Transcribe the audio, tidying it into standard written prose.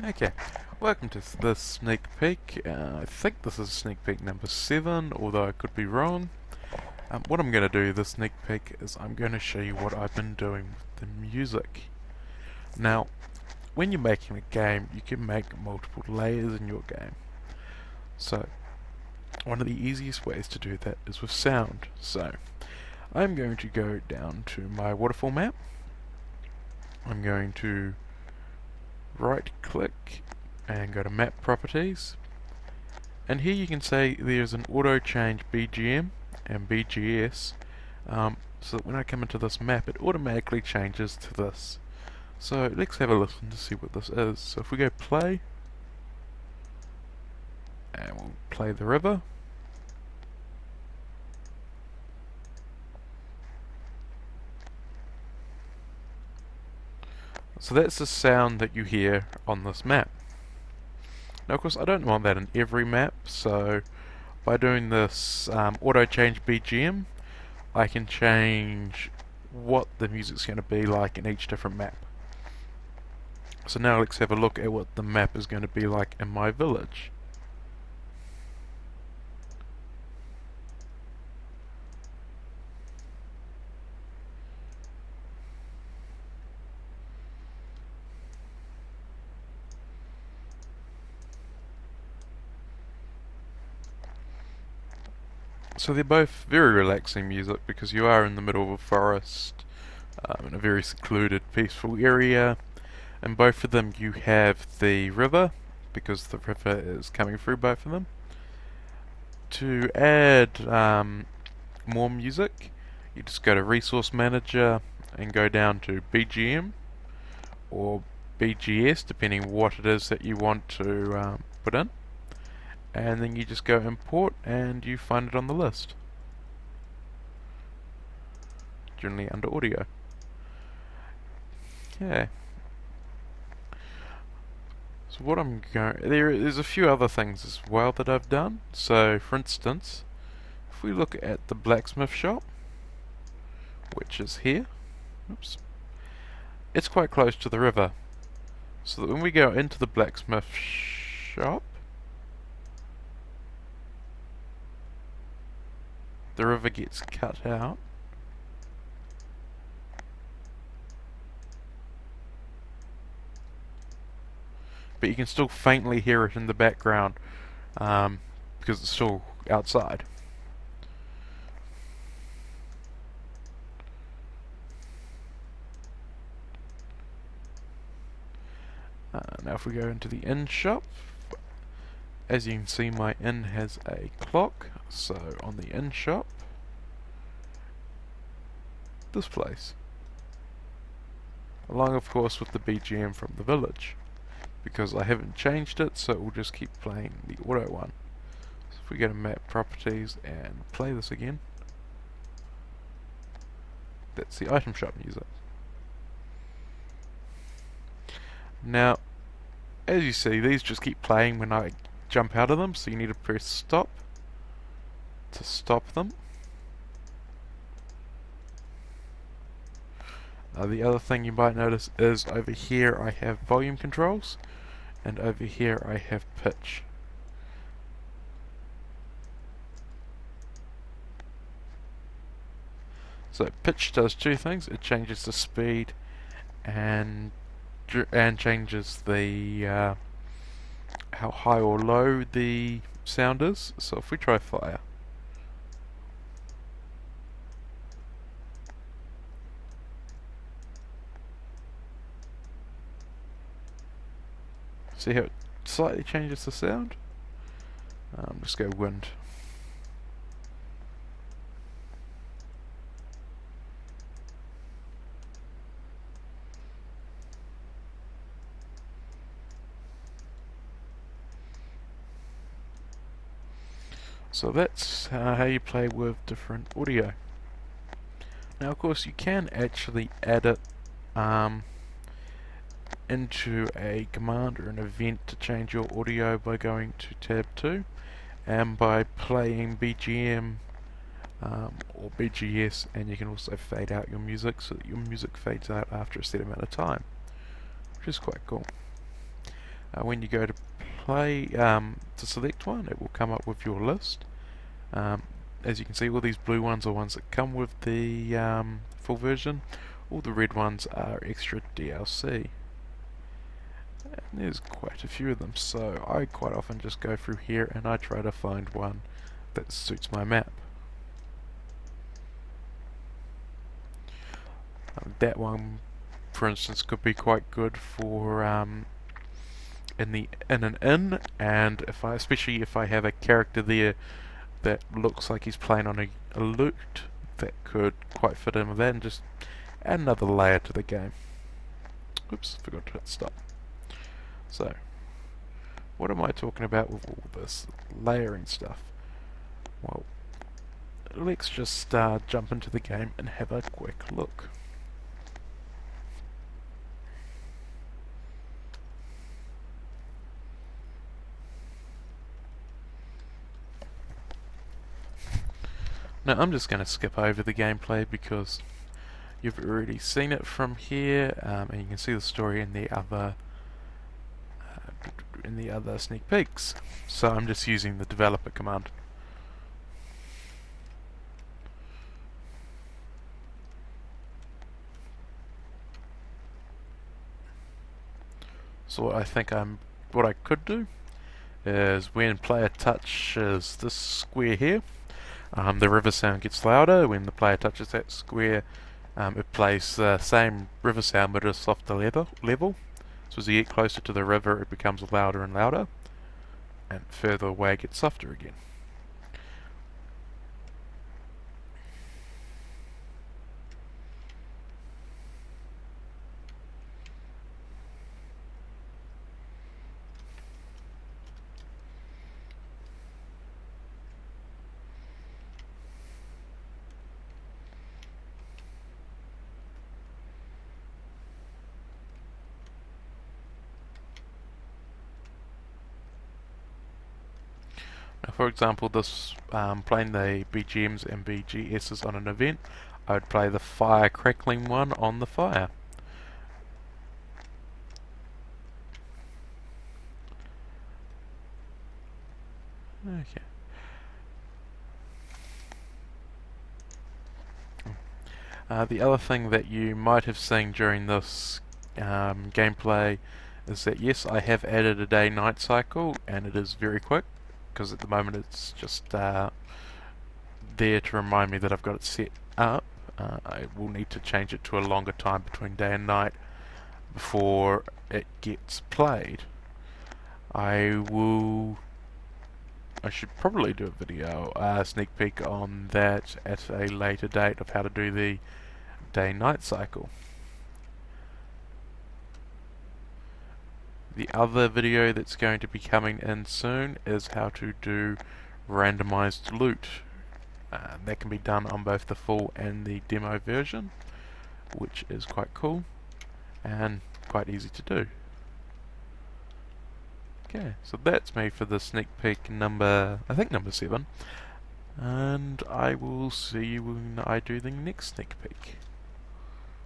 Okay, welcome to this sneak peek. I think this is sneak peek number 7, although I could be wrong. What I'm going to do this sneak peek is I'm going to show you what I've been doing with the music. Now, when you're making a game, you can make multiple layers in your game. So, one of the easiest ways to do that is with sound. So, I'm going to go down to my waterfall map. I'm going to right click and go to map properties, and here you can say there's an auto change BGM and BGS, so that when I come into this map it automatically changes to this. So let's have a listen to see what this is. So if we go play, and we'll play the river, so that's the sound that you hear on this map. Now of course I don't want that in every map, so by doing this auto change BGM I can change what the music's going to be like in each different map. So now let's have a look at what the map is going to be like in my village. So they're both very relaxing music because you are in the middle of a forest, in a very secluded, peaceful area. In both of them you have the river, because the river is coming through both of them. To add more music, you just go to Resource Manager and go down to BGM or BGS, depending what it is that you want to put in. And then you just go import and you find it on the list, generally under audio. Okay. So what I'm going, there's a few other things as well that I've done. So for instance, if we look at the blacksmith shop, which is here, oops, it's quite close to the river. So that when we go into the blacksmith shop, the river gets cut out. But you can still faintly hear it in the background because it's still outside. Now if we go into the inn shop, as you can see my inn has a clock, so on the inn shop, this place, along of course with the BGM from the village, because I haven't changed it, so it will just keep playing the auto one. So if we go to map properties and play this again, that's the item shop music. Now, as you see, these just keep playing when I jump out of them, so you need to press stop to stop them. The other thing you might notice is over here I have volume controls, and over here I have pitch. So pitch does two things. It changes the speed and changes the how high or low the sound is. So if we try fire, see how it slightly changes the sound? Just go wind. So that's how you play with different audio. Now of course you can actually add it into a command or an event to change your audio by going to tab 2 and by playing BGM or BGS, and you can also fade out your music so that your music fades out after a set amount of time, which is quite cool. when you go to play, to select one, it will come up with your list. As you can see, all these blue ones are ones that come with the full version. All the red ones are extra DLC. And there's quite a few of them, so I quite often just go through here and I try to find one that suits my map. That one, for instance, could be quite good for in an inn, and especially if I have a character there that looks like he's playing on a lute, that could quite fit in with that and just add another layer to the game. Oops, forgot to hit stop. So, what am I talking about with all this layering stuff? Well, let's just jump into the game and have a quick look. Now I'm just going to skip over the gameplay because you've already seen it from here, and you can see the story in the other sneak peeks. So I'm just using the developer command. So what I could do is when player touches this square here, the river sound gets louder. When the player touches that square, it plays the same river sound but at a softer level. So as you get closer to the river, it becomes louder and louder, and further away it gets softer again. Now, for example, this playing the BGMs and BGSs on an event, I would play the fire crackling one on the fire. Okay. The other thing that you might have seen during this gameplay is that yes, I have added a day-night cycle, and it is very quick, because at the moment it's just there to remind me that I've got it set up. I will need to change it to a longer time between day and night before it gets played. I should probably do a video, sneak peek on that at a later date of how to do the day-night cycle. The other video that's going to be coming in soon is how to do randomized loot. That can be done on both the full and the demo version, which is quite cool and quite easy to do. Okay, so that's me for the sneak peek number 7, and I will see you when I do the next sneak peek.